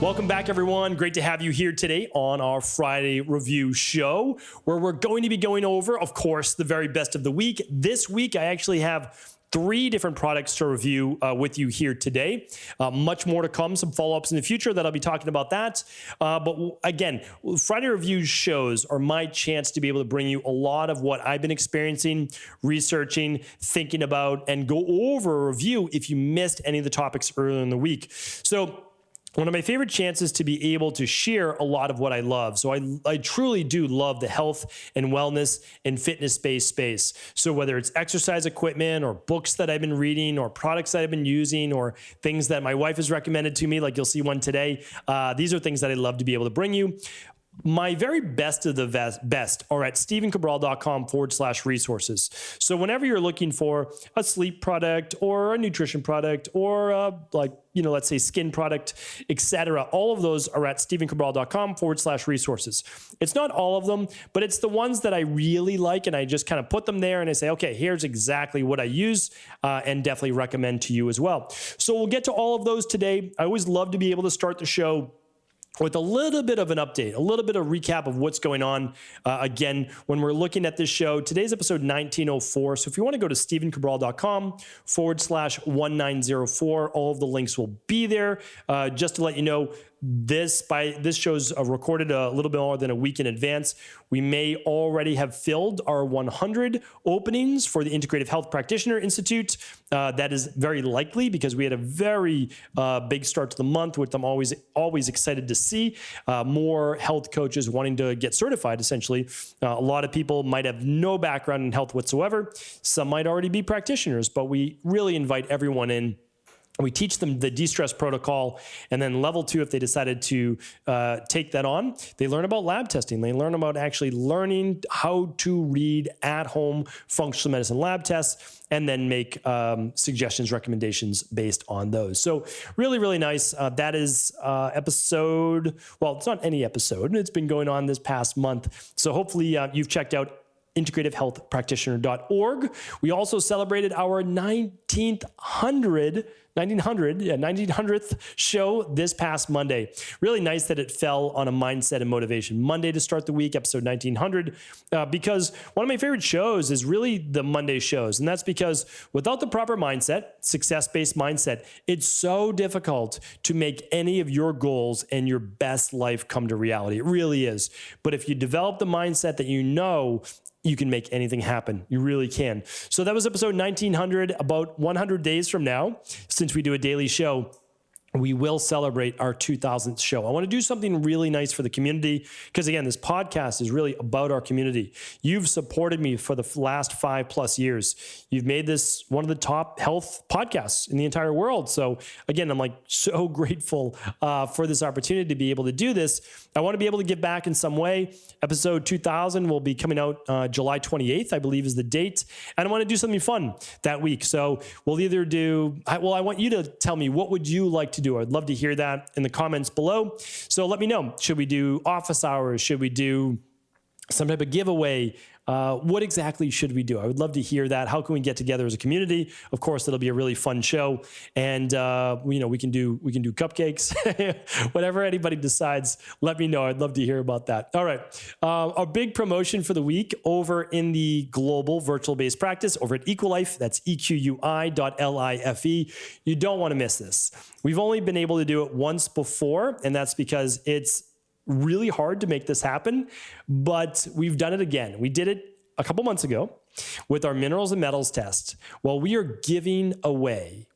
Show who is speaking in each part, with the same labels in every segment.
Speaker 1: Welcome back, everyone. Great to have you here today on our Friday review show, where we're going to be going over, of course, the very best of the week. This week, I actually have 3 different products to review with you here today. Much more to come, some follow-ups in the future that I'll be talking about that. But again, Friday review shows are my chance to be able to bring you a lot of what I've been experiencing, researching, thinking about, and go over a review if you missed any of the topics earlier in the week. So one of my favorite chances to be able to share a lot of what I love. So I truly do love the health and wellness and fitness-based space. So whether it's exercise equipment or books that I've been reading or products that I've been using or things that my wife has recommended to me, like you'll see one today, these are things that I love to be able to bring you. My very best of the best are at stephencabral.com/resources. So whenever you're looking for a sleep product or a nutrition product or let's say skin product, etc., all of those are at stephencabral.com/resources. It's not all of them, but it's the ones that I really like, and I just kind of put them there and I say, okay, here's exactly what I use and definitely recommend to you as well. So we'll get to all of those today. I always love to be able to start the show with a little bit of an update, a little bit of recap of what's going on. Again, when we're looking at this show, today's episode 1904. So if you want to go to stephencabral.com/1904, all of the links will be there. Just to let you know, this show's recorded a little bit more than a week in advance. We may already have filled our 100 openings for the Integrative Health Practitioner Institute. That is very likely because we had a very big start to the month, which I'm always excited to see. More health coaches wanting to get certified, essentially. A lot of people might have no background in health whatsoever. Some might already be practitioners, but we really invite everyone in. We teach them the de-stress protocol, and then level 2, if they decided to take that on, they learn about lab testing. They learn about actually learning how to read at-home functional medicine lab tests, and then make suggestions, recommendations based on those. So really, really nice. That is episode, well, it's not any episode. It's been going on this past month. So hopefully you've checked out integrativehealthpractitioner.org. We also celebrated our 1900th show this past Monday. Really nice that it fell on a mindset and motivation Monday to start the week, episode 1900, because one of my favorite shows is really the Monday shows. And that's because without the proper mindset, success-based mindset, it's so difficult to make any of your goals and your best life come to reality. It really is. But if you develop the mindset that you know, you can make anything happen. You really can. So that was episode 1900. About 100 days from now, since we do a daily show, we will celebrate our 2000th show. I want to do something really nice for the community because, again, this podcast is really about our community. You've supported me for the last 5+ years. You've made this one of the top health podcasts in the entire world. So, again, I'm so grateful for this opportunity to be able to do this. I want to be able to give back in some way. Episode 2000 will be coming out July 28th, I believe is the date. And I want to do something fun that week. So we'll either I want you to tell me, what would you like to do? I'd love to hear that in the comments below. So let me know. Should we do office hours? Should we do some type of giveaway? What exactly should we do? I would love to hear that. How can we get together as a community? Of course, it'll be a really fun show, and we can do cupcakes, whatever anybody decides. Let me know. I'd love to hear about that. All right, our big promotion for the week over in the global virtual-based practice over at Equilife. That's EQUI.LIFE. You don't want to miss this. We've only been able to do it once before, and that's because it's really hard to make this happen, but we've done it again. We did it a couple months ago with our minerals and metals test. Well, we're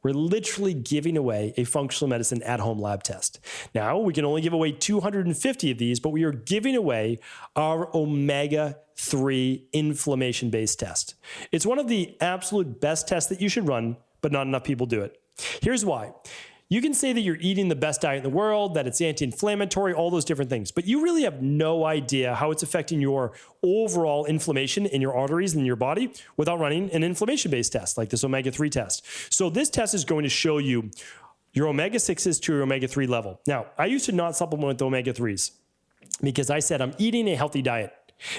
Speaker 1: literally giving away a functional medicine at-home lab test. Now, we can only give away 250 of these, but we are giving away our omega-3 inflammation-based test. It's one of the absolute best tests that you should run, but not enough people do it. Here's why. You can say that you're eating the best diet in the world, that it's anti-inflammatory, all those different things, but you really have no idea how it's affecting your overall inflammation in your arteries and in your body without running an inflammation-based test like this omega-3 test. So this test is going to show you your omega-6s to your omega-3 level. Now, I used to not supplement with omega-3s because I said I'm eating a healthy diet.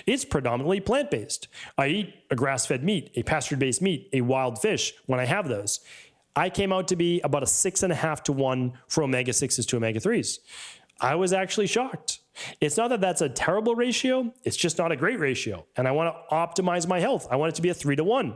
Speaker 1: It's predominantly plant-based. I eat a grass-fed meat, a pasture-based meat, a wild fish when I have those. I came out to be about a 6.5 to 1 for omega-6s to omega-3s. I was actually shocked. It's not that that's a terrible ratio. It's just not a great ratio. And I want to optimize my health. I want it to be a 3-to-1.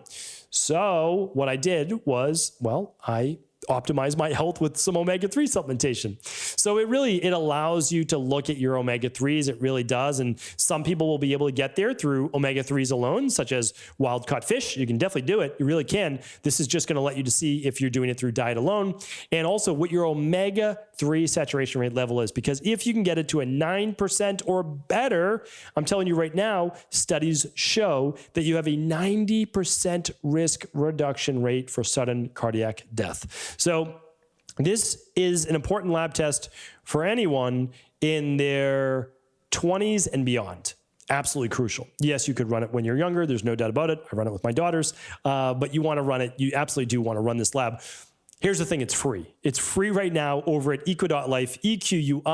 Speaker 1: So what I did was, well, I optimize my health with some omega-3 supplementation. So it allows you to look at your omega-3s. It really does. And some people will be able to get there through omega-3s alone, such as wild caught fish. You can definitely do it. You really can. This is just going to let you to see if you're doing it through diet alone, and also what your omega-3 saturation rate level is. Because if you can get it to a 9% or better, I'm telling you right now, studies show that you have a 90% risk reduction rate for sudden cardiac death. So this is an important lab test for anyone in their 20s and beyond. Absolutely crucial. Yes, you could run it when you're younger. There's no doubt about it. I run it with my daughters, but you want to run it. You absolutely do want to run this lab. Here's the thing, it's free. It's free right now over at equi.life, EQUI.LIFE,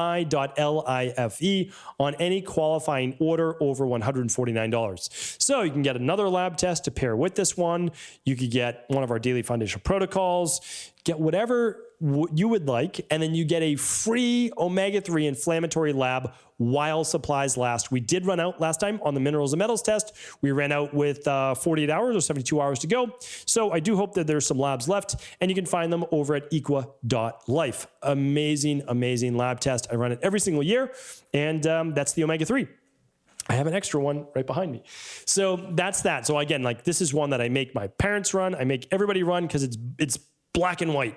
Speaker 1: on any qualifying order over $149. So you can get another lab test to pair with this one. You could get one of our daily foundational protocols, get whatever you would like, and then you get a free omega-3 inflammatory lab while supplies last. We did run out last time on the minerals and metals test. We ran out with 48 hours or 72 hours to go. So I do hope that there's some labs left, and you can find them over at equi.life. Amazing, amazing lab test. I run it every single year, and that's the omega-3. I have an extra one right behind me. So that's that. So again, like this is one that I make my parents run. I make everybody run because it's black and white.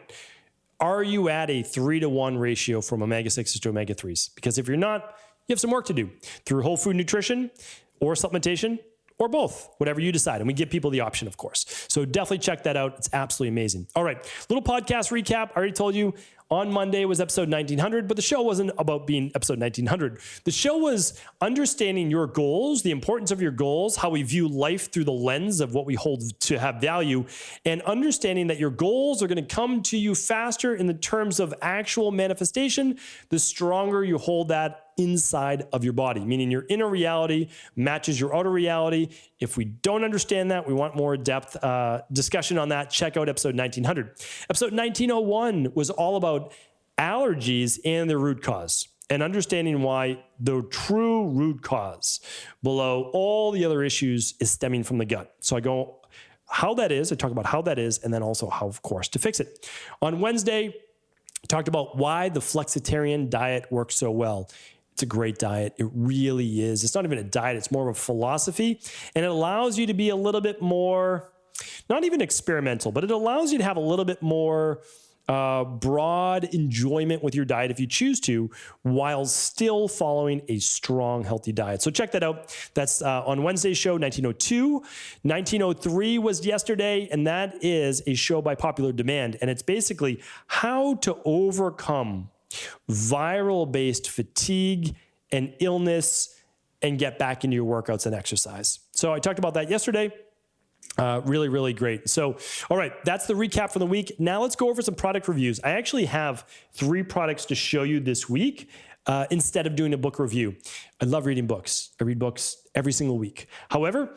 Speaker 1: Are you at a 3-to-1 ratio from omega-6s to omega-3s? Because if you're not, you have some work to do through whole food nutrition or supplementation or both, whatever you decide. And we give people the option, of course. So definitely check that out. It's absolutely amazing. All right, little podcast recap. I already told you on Monday was episode 1900, but the show wasn't about being episode 1900. The show was understanding your goals, the importance of your goals, how we view life through the lens of what we hold to have value, and understanding that your goals are going to come to you faster in the terms of actual manifestation, the stronger you hold that inside of your body, meaning your inner reality matches your outer reality. If we don't understand that, we want more depth discussion on that, check out episode 1900. Episode 1901 was all about allergies and their root cause and understanding why the true root cause below all the other issues is stemming from the gut. So I go how that is, I talk about how that is, and then also how, of course, to fix it. On Wednesday, I talked about why the flexitarian diet works so well. It's a great diet. It really is. It's not even a diet. It's more of a philosophy. And it allows you to be a little bit more, not even experimental, but it allows you to have a little bit more broad enjoyment with your diet if you choose to, while still following a strong, healthy diet. So check that out. That's on Wednesday's show, 1902. 1903 was yesterday, and that is a show by popular demand. And it's basically how to overcome viral-based fatigue and illness and get back into your workouts and exercise. So I talked about that yesterday. Really, really great. So, all right, that's the recap for the week. Now let's go over some product reviews. I actually have 3 products to show you this week instead of doing a book review. I love reading books. I read books every single week. However,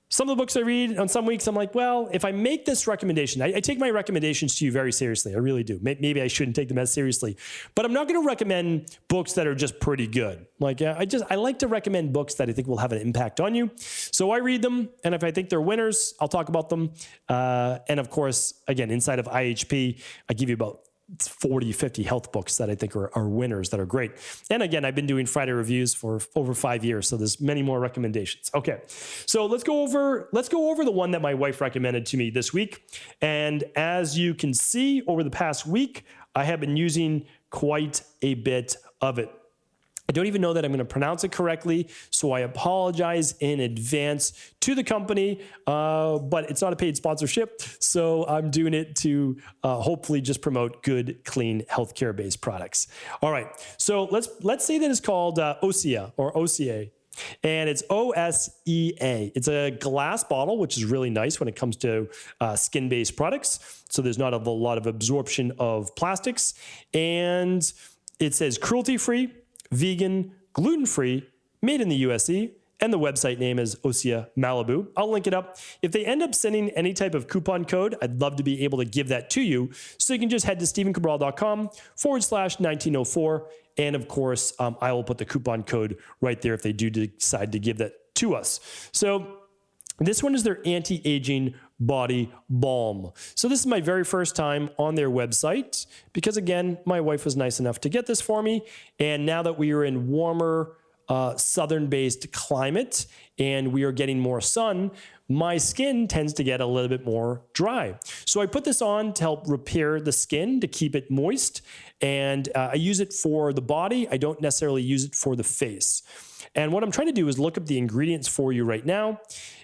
Speaker 1: some of the books I read on some weeks, I'm like, well, if I make this recommendation, I take my recommendations to you very seriously. I really do. Maybe I shouldn't take them as seriously, but I'm not going to recommend books that are just pretty good. Like I like to recommend books that I think will have an impact on you. So I read them, and if I think they're winners, I'll talk about them. And of course, again, inside of IHP, I give you about 40, 50 health books that I think are winners that are great. And again, I've been doing Friday reviews for over 5 years, so there's many more recommendations. Okay, so let's go over the one that my wife recommended to me this week. And as you can see, over the past week, I have been using quite a bit of it. I don't even know that I'm going to pronounce it correctly, so I apologize in advance to the company, but it's not a paid sponsorship, so I'm doing it to hopefully just promote good, clean, healthcare-based products. All right, so let's say that it's called Osea or Osea, and it's O-S-E-A. It's a glass bottle, which is really nice when it comes to skin-based products, so there's not a lot of absorption of plastics, and it says cruelty-free, vegan, gluten-free, made in the USA, and the website name is Osea Malibu. I'll link it up. If they end up sending any type of coupon code, I'd love to be able to give that to you. So you can just head to stephencabral.com/1904 And of course, I will put the coupon code right there if they do decide to give that to us. So this one is their anti-aging body balm. So this is my very first time on their website because, again, my wife was nice enough to get this for me. And now that we are in warmer, southern-based climate and we are getting more sun, my skin tends to get a little bit more dry. So I put this on to help repair the skin, to keep it moist. And I use it for the body. I don't necessarily use it for the face. And what I'm trying to do is look up the ingredients for you right now.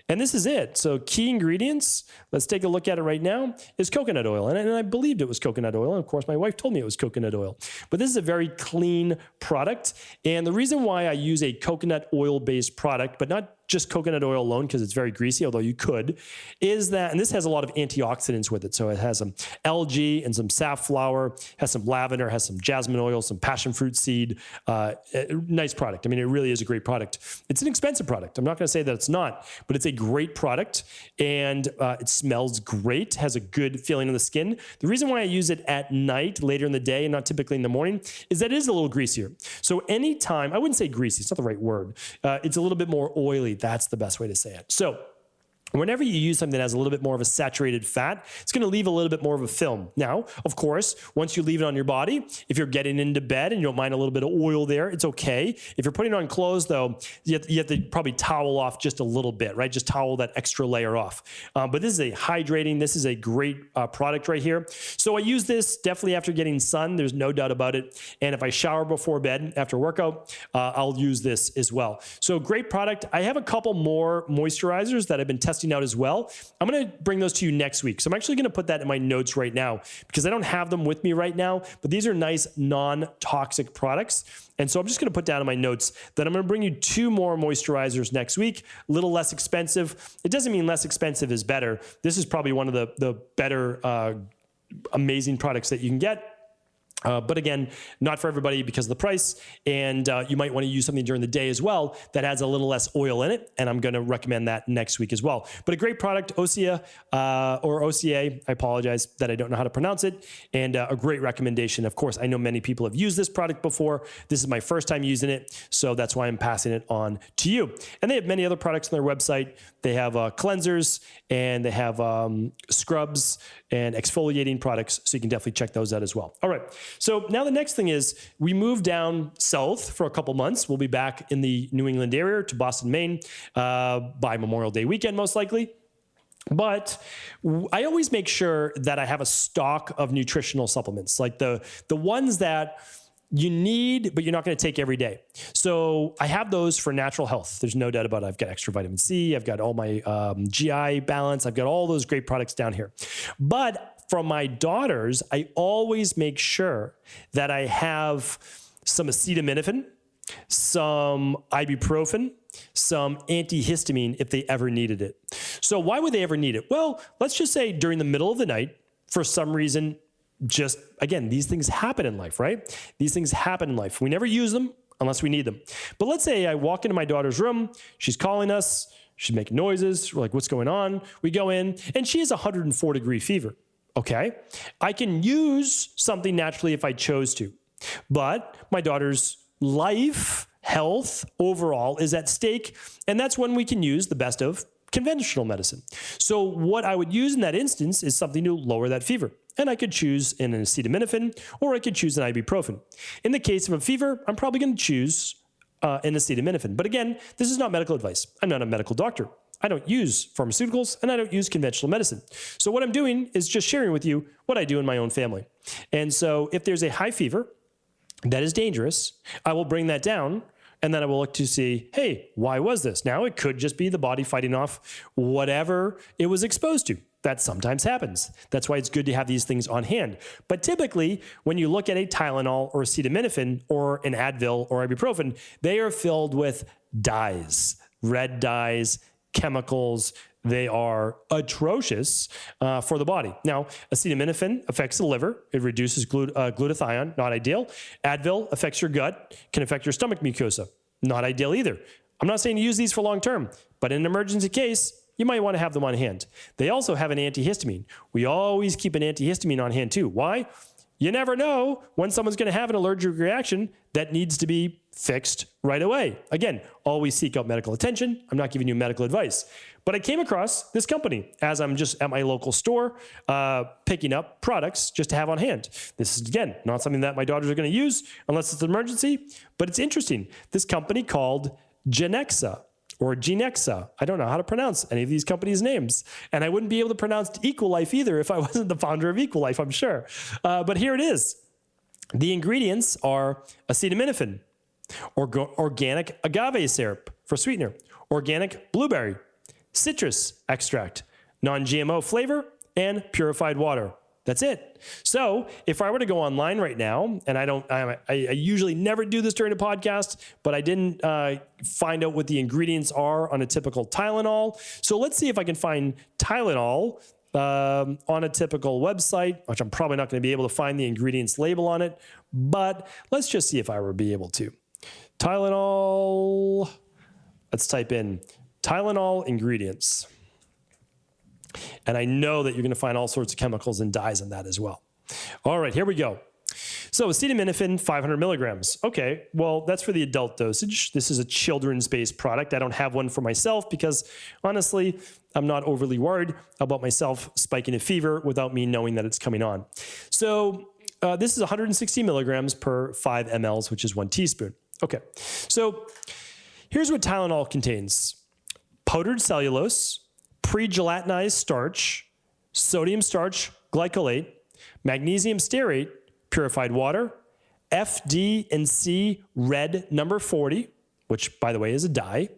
Speaker 1: And this is it. So key ingredients, let's take a look at it right now, is coconut oil. And I believed it was coconut oil. And of course, my wife told me it was coconut oil. But this is a very clean product. And the reason why I use a coconut oil-based product, but not just coconut oil alone because it's very greasy, although you could, is that, and this has a lot of antioxidants with it. So it has some algae and some safflower, has some lavender, has some jasmine oil, some passion fruit seed. Nice product. I mean, it really is a great product. It's an expensive product. I'm not going to say that it's not, but it's a great product, and it smells great, has a good feeling on the skin. The reason why I use it at night, later in the day, and not typically in the morning, is that it is a little greasier. So anytime, I wouldn't say greasy, it's not the right word. It's a little bit more oily. That's the best way to say it. So whenever you use something that has a little bit more of a saturated fat, it's going to leave a little bit more of a film. Now, of course, once you leave it on your body, if you're getting into bed and you don't mind a little bit of oil there, it's okay. If you're putting on clothes, though, you have to probably towel off just a little bit, right? Just towel that extra layer off. But this is a hydrating. This is a great product right here. So I use this definitely after getting sun. There's no doubt about it. And if I shower before bed after workout, I'll use this as well. So great product. I have a couple more moisturizers that I've been testing out as well. I'm going to bring those to you next week. So I'm actually going to put that in my notes right now because I don't have them with me right now, but these are nice non-toxic products. And so I'm just going to put down in my notes that I'm going to bring you 2 more moisturizers next week, a little less expensive. It doesn't mean less expensive is better. This is probably one of the better, amazing products that you can get. But again, not for everybody because of the price. And you might want to use something during the day as well that has a little less oil in it. And I'm going to recommend that next week as well. But a great product, Osea, or OCA. I apologize that I don't know how to pronounce it. And a great recommendation. Of course, I know many people have used this product before. This is my first time using it. So that's why I'm passing it on to you. And they have many other products on their website. They have cleansers and they have scrubs and exfoliating products. So you can definitely check those out as well. All right. So now the next thing is we move down south for a couple months. We'll be back in the New England area to Boston, Maine by Memorial Day weekend, most likely. But I always make sure that I have a stock of nutritional supplements, like the ones that you need, but you're not going to take every day. So I have those for natural health. There's no doubt about it. I've got extra vitamin C. I've got all my GI balance. I've got all those great products down here. But for my daughters, I always make sure that I have some acetaminophen, some ibuprofen, some antihistamine if they ever needed it. So why would they ever need it? Well, let's just say during the middle of the night, for some reason, just, again, these things happen in life, right? These things happen in life. We never use them unless we need them. But let's say I walk into my daughter's room, she's calling us, she's making noises, we're like, what's going on? We go in, and she has 104-degree fever. Okay, I can use something naturally if I chose to, but my daughter's life, health overall is at stake, and that's when we can use the best of conventional medicine. So what I would use in that instance is something to lower that fever. And I could choose an acetaminophen or I could choose an ibuprofen. In the case of a fever, I'm probably going to choose an acetaminophen. But again, this is not medical advice. I'm not a medical doctor. I don't use pharmaceuticals and I don't use conventional medicine. So what I'm doing is just sharing with you what I do in my own family. And so if there's a high fever that is dangerous, I will bring that down and then I will look to see, hey, why was this? Now it could just be the body fighting off whatever it was exposed to. That sometimes happens. That's why it's good to have these things on hand. But typically, when you look at a Tylenol or acetaminophen or an Advil or ibuprofen, they are filled with dyes, red dyes, chemicals. They are atrocious for the body. Now, acetaminophen affects the liver. It reduces glutathione, not ideal. Advil affects your gut, can affect your stomach mucosa, not ideal either. I'm not saying to use these for long term, but in an emergency case, you might want to have them on hand. They also have an antihistamine. We always keep an antihistamine on hand too. Why? you never know when someone's going to have an allergic reaction that needs to be fixed right away. Again, always seek out medical attention. I'm not giving you medical advice. But I came across this company as I'm just at my local store picking up products just to have on hand. This is, again, not something that my daughters are going to use unless it's an emergency, but it's interesting. This company called Genexa or Genexa. I don't know how to pronounce any of these companies' names. And I wouldn't be able to pronounce Equalife either if I wasn't the founder of Equalife, I'm sure. But here it is. The ingredients are acetaminophen, organic agave syrup for sweetener, organic blueberry, citrus extract, non-GMO flavor, and purified water. That's it. So if I were to go online right now, and I usually never do this during a podcast, but I didn't find out what the ingredients are on a typical Tylenol. So let's see if I can find Tylenol on a typical website, which I'm probably not going to be able to find the ingredients label on it, but let's just see if I were be able to. Tylenol, let's type in Tylenol ingredients. And I know that you're going to find all sorts of chemicals and dyes in that as well. All right, here we go. So acetaminophen, 500 milligrams. Okay, well, that's for the adult dosage. This is a children's-based product. I don't have one for myself because, honestly, I'm not overly worried about myself spiking a fever without me knowing that it's coming on. So this is 160 milligrams per 5 mLs, which is 1 teaspoon. Okay, so here's what Tylenol contains. Powdered cellulose, pre-gelatinized starch, sodium starch glycolate, magnesium stearate, purified water, FD and C red number 40, which, by the way, is a dye,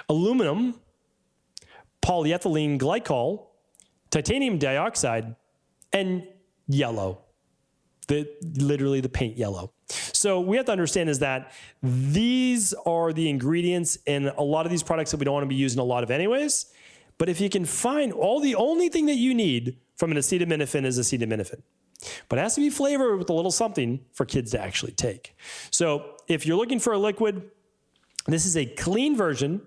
Speaker 1: aluminum, polyethylene glycol, titanium dioxide, and yellow. Literally the paint yellow. So we have to understand is that these are the ingredients in a lot of these products that we don't want to be using a lot of anyways. But if you can find the only thing that you need from an acetaminophen is acetaminophen. But it has to be flavored with a little something for kids to actually take. So if you're looking for a liquid, this is a clean version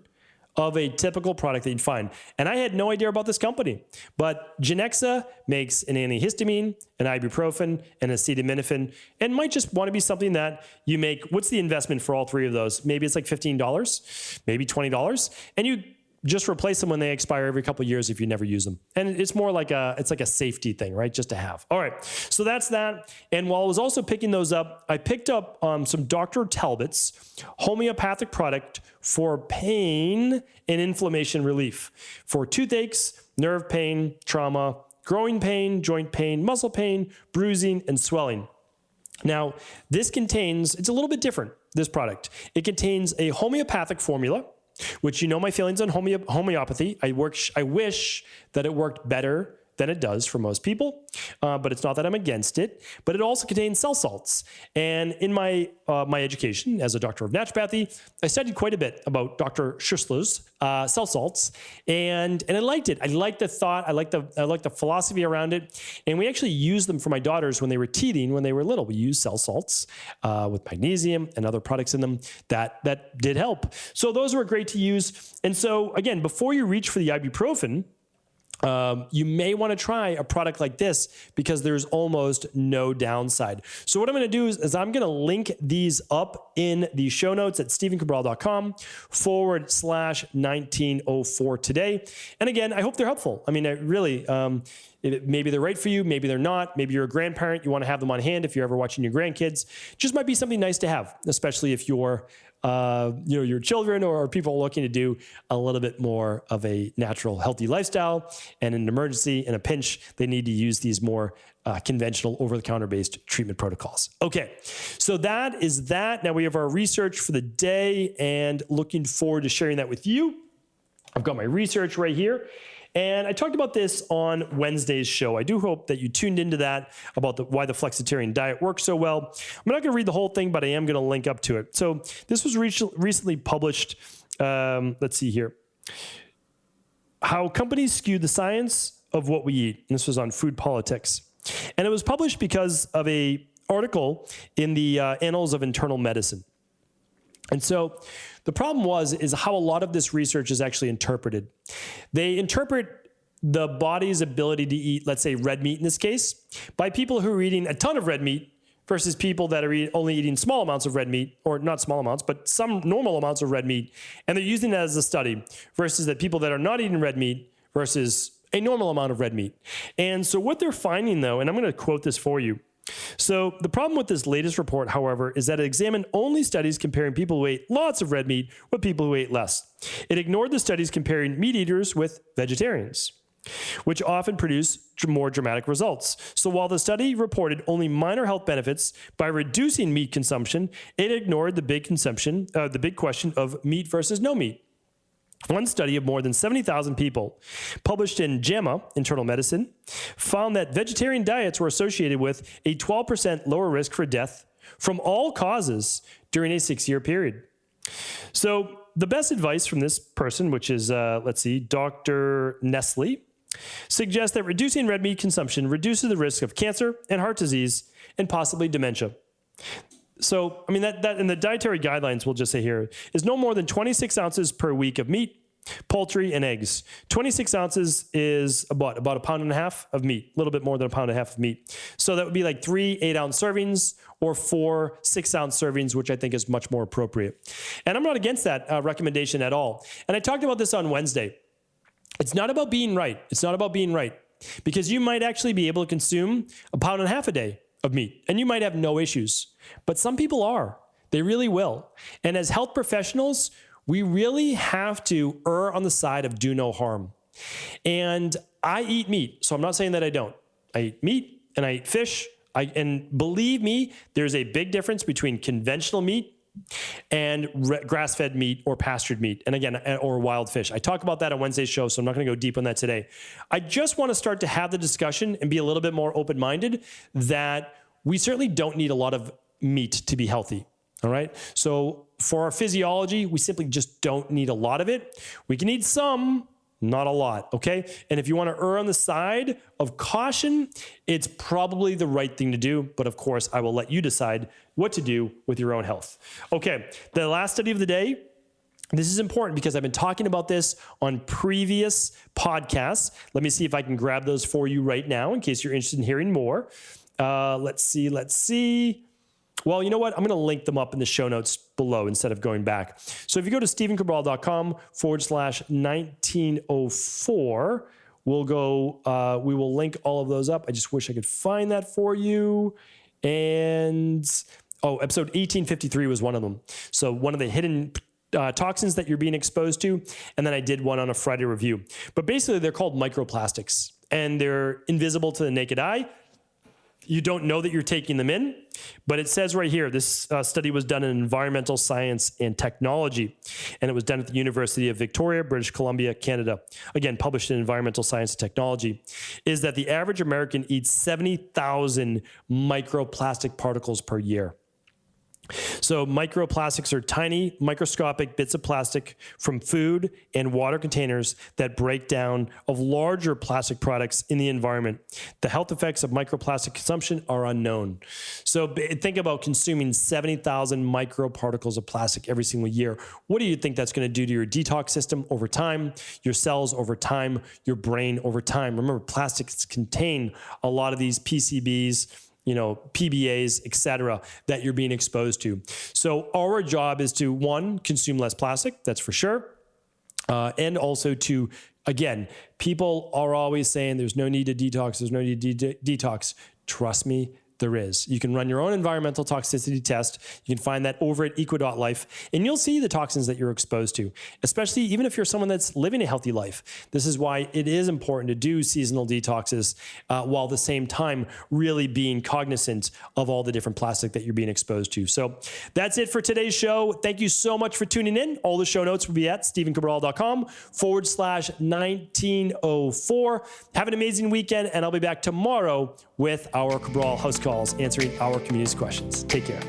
Speaker 1: of a typical product that you'd find. And I had no idea about this company, but Genexa makes an antihistamine, an ibuprofen, and acetaminophen, and might just want to be something that you make. What's the investment for all three of those? Maybe it's like $15, maybe $20, and you just replace them when they expire every couple of years if you never use them. And it's more like a safety thing, right? Just to have. All right, so that's that. And while I was also picking those up, I picked up some Dr. Talbot's homeopathic product for pain and inflammation relief for toothaches, nerve pain, trauma, growing pain, joint pain, muscle pain, bruising, and swelling. Now, it's a little bit different, this product. It contains a homeopathic formula, which you know my feelings on homeopathy. I wish that it worked better than it does for most people, but it's not that I'm against it. But it also contains cell salts. And in my education as a doctor of naturopathy, I studied quite a bit about Dr. Schussler's cell salts, and I liked it. I liked the thought. I liked the philosophy around it. And we actually used them for my daughters when they were teething, when they were little. We used cell salts with magnesium and other products in them that did help. So those were great to use. And so again, before you reach for the ibuprofen, you may want to try a product like this because there's almost no downside. So what I'm going to do is I'm going to link these up in the show notes at stephencabral.com/1904 today. And again, I hope they're helpful. I mean, maybe they're right for you. Maybe they're not. Maybe you're a grandparent. You want to have them on hand if you're ever watching your grandkids. Just might be something nice to have, especially if you're your children or people looking to do a little bit more of a natural, healthy lifestyle. And in an emergency, in a pinch, they need to use these more conventional over-the-counter based treatment protocols. Okay, so that is that. Now we have our research for the day and looking forward to sharing that with you. I've got my research right here. And I talked about this on Wednesday's show. I do hope that you tuned into that about why the flexitarian diet works so well. I'm not going to read the whole thing, but I am going to link up to it. So this was recently published. Let's see here. How companies skew the science of what we eat. And this was on Food Politics. And it was published because of an article in the Annals of Internal Medicine. And so the problem is how a lot of this research is actually interpreted. They interpret the body's ability to eat, let's say red meat in this case, by people who are eating a ton of red meat versus people that are only eating small amounts of red meat, or not small amounts, but some normal amounts of red meat. And they're using that as a study versus the people that are not eating red meat versus a normal amount of red meat. And so what they're finding though, and I'm going to quote this for you. So the problem with this latest report, however, is that it examined only studies comparing people who ate lots of red meat with people who ate less. It ignored the studies comparing meat eaters with vegetarians, which often produce more dramatic results. So while the study reported only minor health benefits by reducing meat consumption, it ignored the big question of meat versus no meat. One study of more than 70,000 people, published in JAMA, Internal Medicine, found that vegetarian diets were associated with a 12% lower risk for death from all causes during a 6-year period. So the best advice from this person, which is, Dr. Nestle, suggests that reducing red meat consumption reduces the risk of cancer and heart disease and possibly dementia. So, I mean, that in the dietary guidelines, we'll just say here, is no more than 26 ounces per week of meat, poultry, and eggs. 26 ounces is about 1.5 pounds of meat, a little bit more than 1.5 pounds of meat. So that would be like 3 8-ounce servings or 4 6-ounce servings, which I think is much more appropriate. And I'm not against that recommendation at all. And I talked about this on Wednesday. It's not about being right. It's not about being right, because you might actually be able to consume 1.5 pounds a day of meat, and you might have no issues. But some people are. They really will. And as health professionals, we really have to err on the side of do no harm. And I eat meat, so I'm not saying that I don't. I eat meat and I eat fish. And believe me, there's a big difference between conventional meat and grass-fed meat or pastured meat, and again, or wild fish. I talk about that on Wednesday's show, so I'm not going to go deep on that today. I just want to start to have the discussion and be a little bit more open-minded that we certainly don't need a lot of meat to be healthy, all right? So for our physiology, we simply just don't need a lot of it. We can eat some, not a lot, okay? And if you want to err on the side of caution, it's probably the right thing to do. But of course, I will let you decide what to do with your own health. Okay, the last study of the day. This is important because I've been talking about this on previous podcasts. Let me see if I can grab those for you right now in case you're interested in hearing more. Let's see. Well, you know what? I'm going to link them up in the show notes below instead of going back. So if you go to stephencabral.com/1904, we will link all of those up. I just wish I could find that for you. And, episode 1853 was one of them. So one of the hidden toxins that you're being exposed to. And then I did one on a Friday review. But basically, they're called microplastics, and they're invisible to the naked eye. You don't know that you're taking them in, but it says right here, this study was done in environmental science and technology, and it was done at the University of Victoria, British Columbia, Canada. Again, published in environmental science and technology, is that the average American eats 70,000 microplastic particles per year. So microplastics are tiny, microscopic bits of plastic from food and water containers that break down of larger plastic products in the environment. The health effects of microplastic consumption are unknown. So think about consuming 70,000 microparticles of plastic every single year. What do you think that's going to do to your detox system over time, your cells over time, your brain over time? Remember, plastics contain a lot of these PCBs, PBAs, et cetera, that you're being exposed to. So our job is to, one, consume less plastic, that's for sure. And also to, again, people are always saying there's no need to detox, there's no need to detox. Trust me, there is. You can run your own environmental toxicity test. You can find that over at equa.life, and you'll see the toxins that you're exposed to, especially even if you're someone that's living a healthy life. This is why it is important to do seasonal detoxes while at the same time really being cognizant of all the different plastic that you're being exposed to. So that's it for today's show. Thank you so much for tuning in. All the show notes will be at stephencabral.com/1904. Have an amazing weekend, and I'll be back tomorrow with our Cabral House Calls, answering our community's questions. Take care.